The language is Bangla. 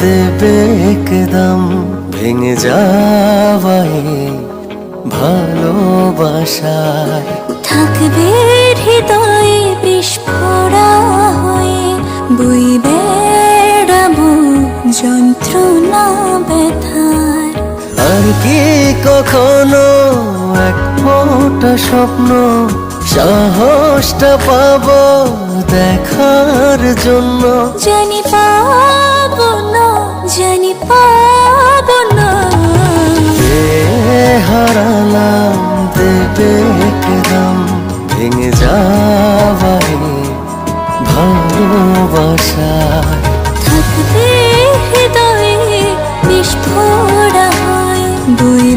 দেবে একদম ভেঙে যাওয়াই ভালোবাসায়। থাকবে হৃদয়ে বিস্ফোরা হয়ে, বই বেড়াবো যন্ত্রণা ব্যথার। আর কি কখনো এক ফোঁটা স্বপ্ন সাহসটা পাবো দেখার জন্য? জানি পাবো না, জানি পাবো না। হারালাম দেবে একদম ভেঙে যাওয়াই ভালোবাসায়। থাকবে হৃদয়ে বিস্ফোরা হয়, বই